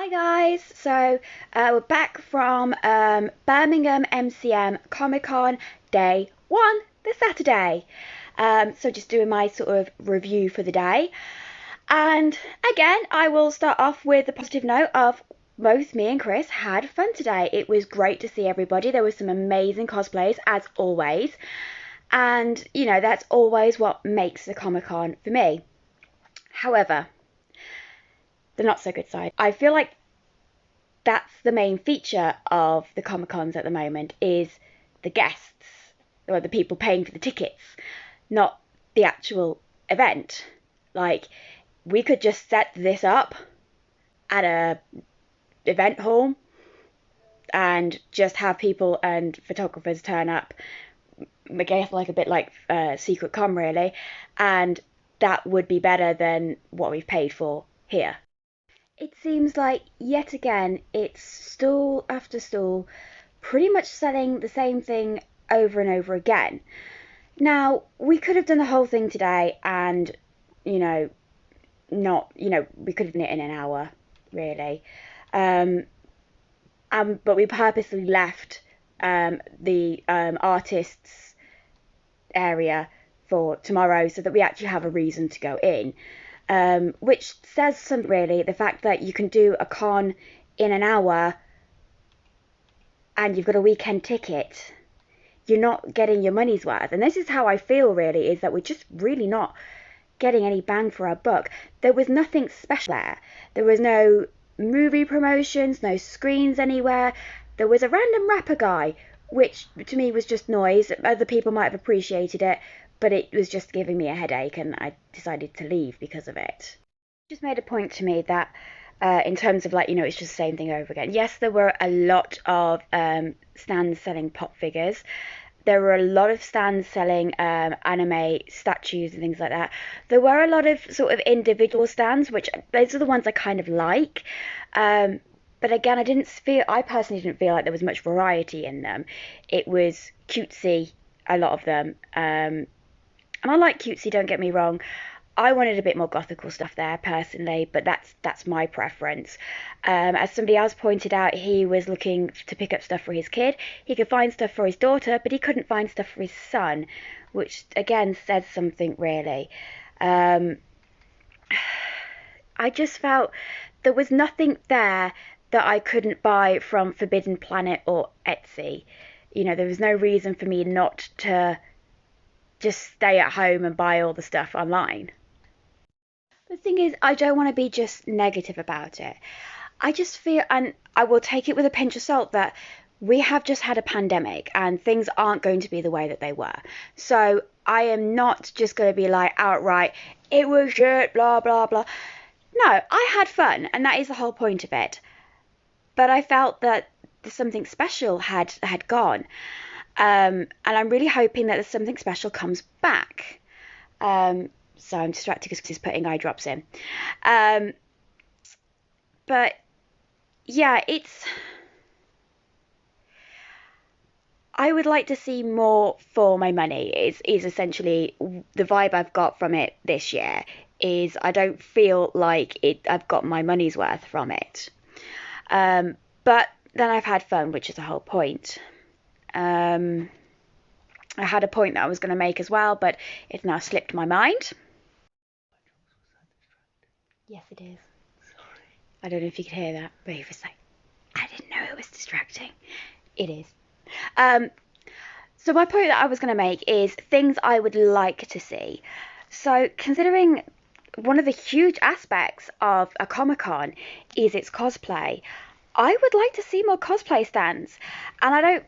Hi guys, so we're back from Birmingham MCM Comic Con day one this Saturday. So just doing my sort of review for the day. And again, I will start off with the positive note of both me and Chris had fun today. It was great to see everybody. There were some amazing cosplays as always. And that's always what makes the Comic Con for me. However, the not so good side. I feel like that's the main feature of the Comic Cons at the moment is the guests or the people paying for the tickets, not the actual event. Like, we could just set this up at a event hall and just have people and photographers turn up, I guess like a bit like Secret Con really, and that would be better than what we've paid for here. It seems like, yet again, it's stall after stall, pretty much selling the same thing over and over again. Now, we could have done the whole thing today and, we could have done it in an hour, really. But we purposely left the artists area for tomorrow so that we actually have a reason to go in. Which says something really, the fact that you can do a con in an hour and you've got a weekend ticket, you're not getting your money's worth. And this is how I feel really, is that we're just really not getting any bang for our buck. There was nothing special there. There was no movie promotions, no screens anywhere. There was a random rapper guy, which to me was just noise. Other people might have appreciated it, but it was just giving me a headache and I decided to leave because of it. It just made a point to me that in terms of it's just the same thing over again. Yes, there were a lot of stands selling pop figures. There were a lot of stands selling anime statues and things like that. There were a lot of sort of individual stands, which those are the ones I kind of like. But again, I personally didn't feel like there was much variety in them. It was cutesy, a lot of them. And I like cutesy, don't get me wrong. I wanted a bit more gothical stuff there personally, but that's my preference. As somebody else pointed out, he was looking to pick up stuff for his kid. He could find stuff for his daughter, but he couldn't find stuff for his son, which again says something really. I just felt there was nothing there that I couldn't buy from Forbidden Planet or Etsy. There was no reason for me not to just stay at home and buy all the stuff online. The thing is, I don't want to be just negative about it. I just feel, and I will take it with a pinch of salt, that we have just had a pandemic and things aren't going to be the way that they were. So I am not just going to be like outright, it was shit, blah, blah, blah. No, I had fun, and that is the whole point of it. But I felt that something special had gone. And I'm really hoping that there's something special comes back. So I'm distracted because he's putting eye drops in. But yeah, I would like to see more for my money. Is essentially the vibe I've got from it this year. Is I don't feel like I've got my money's worth from it. But then I've had fun, which is the whole point. I had a point that I was going to make as well, but it's now slipped my mind. Yes, it is. Sorry. I don't know if you could hear that, but he was like, I didn't know it was distracting. It is. So my point that I was going to make is things I would like to see. So considering one of the huge aspects of a Comic-Con is its cosplay, I would like to see more cosplay stands. And I don't,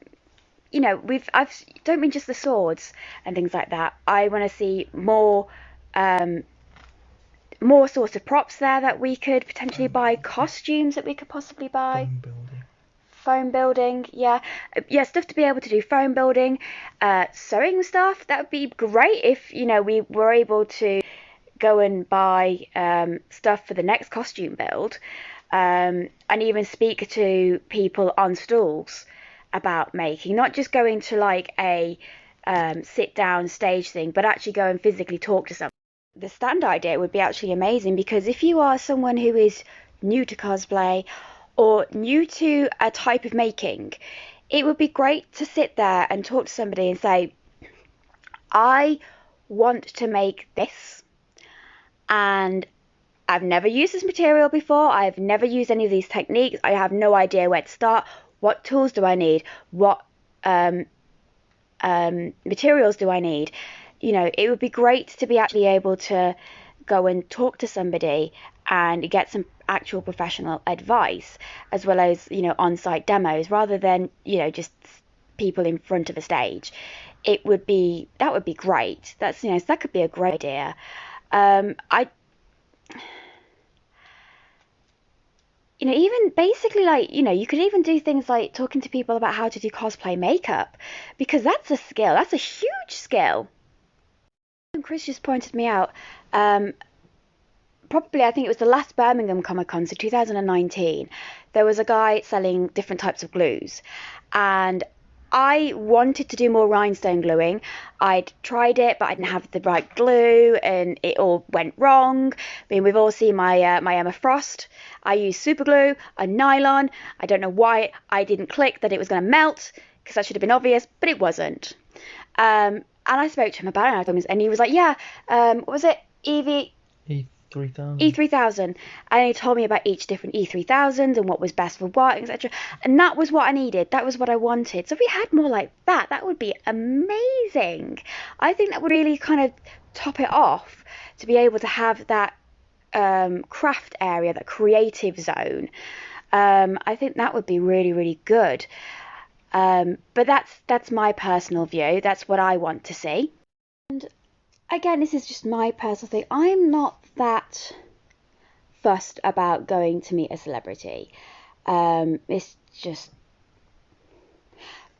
I don't mean just the swords and things like that. I want to see more sorts of props there that we could potentially buy, costumes that we could possibly buy. Phone building, yeah, stuff to be able to do phone building, sewing stuff. That would be great if we were able to go and buy stuff for the next costume build, and even speak to people on stalls about making, not just going to like a sit down stage thing, but actually go and physically talk to someone. The stand idea would be actually amazing, because if you are someone who is new to cosplay or new to a type of making, it would be great to sit there and talk to somebody and say, I want to make this, and I've never used this material before. I've never used any of these techniques. I have no idea where to start. What tools do I need? What materials do I need? You know, it would be great to be actually able to go and talk to somebody and get some actual professional advice, as well as, you know, on-site demos, rather than, you know, just people in front of a stage. That would be great. That's, you know, so that could be a great idea. You know, even basically, like, you know, you could even do things like talking to people about how to do cosplay makeup, because that's a skill. That's a huge skill. And Chris just pointed me out, probably, I think it was the last Birmingham Comic Con, so 2019, there was a guy selling different types of glues, and I wanted to do more rhinestone gluing. I'd tried it, but I didn't have the right glue, and it all went wrong. I mean, we've all seen my Emma Frost. I used super glue, a nylon. I don't know why I didn't click that it was going to melt, because that should have been obvious, but it wasn't. And I spoke to him about it, and he was like, yeah, what was it? E3000. And he told me about each different E3000s and what was best for what, etc. And that was what I needed. That was what I wanted. So if we had more like that, that would be amazing. I think that would really kind of top it off, to be able to have that craft area, that creative zone. I think that would be really, really good. But that's my personal view. That's what I want to see. And again, this is just my personal thing. I'm not that fussed about going to meet a celebrity. It's just...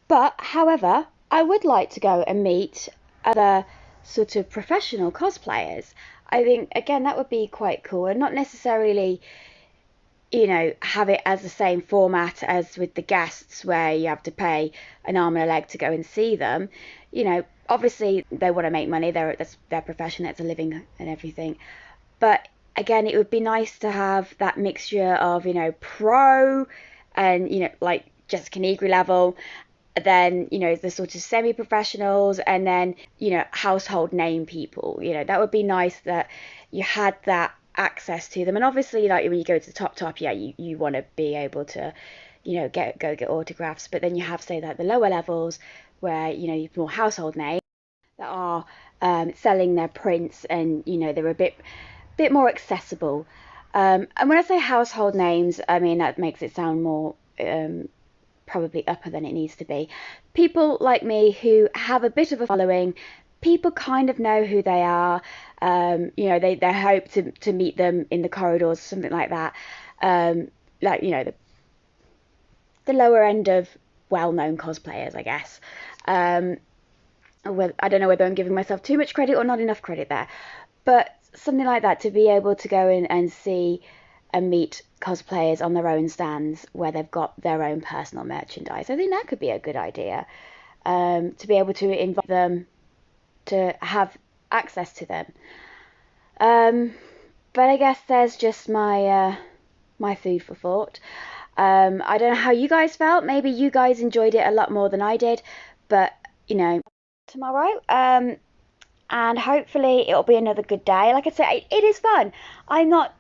But, however, I would like to go and meet other sort of professional cosplayers. I think, again, that would be quite cool, and not necessarily, you know, have it as the same format as with the guests, where you have to pay an arm and a leg to go and see them. You know, obviously they want to make money. That's their profession. It's a living and everything. But again, it would be nice to have that mixture of, you know, pro and, you know, like Jessica Negri level, then, you know, the sort of semi-professionals, and then, you know, household name people. You know, that would be nice that you had that access to them. And obviously, like, when you go to the top, yeah, you want to be able to, you know, go get autographs. But then you have, say, that the lower levels, where, you know, you've more household names that are selling their prints, and, you know, they're a bit more accessible. And when I say household names, I mean, that makes it sound more probably upper than it needs to be. People like me who have a bit of a following, people kind of know who they are. You know, they hope to meet them in the corridors, something like that. Like, you know, the lower end of well-known cosplayers, I guess. I don't know whether I'm giving myself too much credit or not enough credit there, but something like that, to be able to go in and see and meet cosplayers on their own stands where they've got their own personal merchandise. I think that could be a good idea, to be able to invite them, to have access to them. But I guess there's just my food for thought. I don't know how you guys felt. Maybe you guys enjoyed it a lot more than I did, but, you know, tomorrow, and hopefully it'll be another good day. Like I say, it is fun. I'm not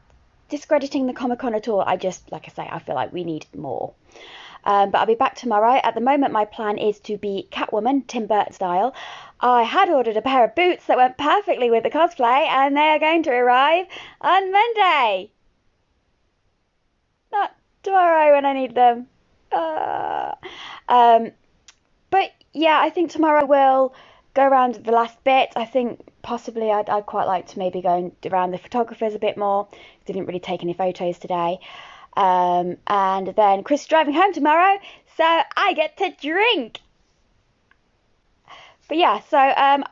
discrediting the Comic-Con at all. I just, like I say, I feel like we need more. But I'll be back tomorrow. At the moment, my plan is to be Catwoman, Tim Burton style. I had ordered a pair of boots that went perfectly with the cosplay, and they are going to arrive on Monday. Not tomorrow when I need them. But yeah, I think tomorrow we'll go around the last bit. I think possibly I'd quite like to maybe go around the photographers a bit more. Didn't really take any photos today. And then Chris is driving home tomorrow, so I get to drink. But yeah, so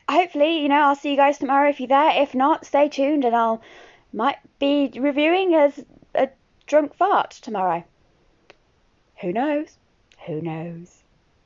hopefully, you know, I'll see you guys tomorrow if you're there. If not, stay tuned, and I'll might be reviewing as a drunk fart tomorrow. Who knows? Who knows?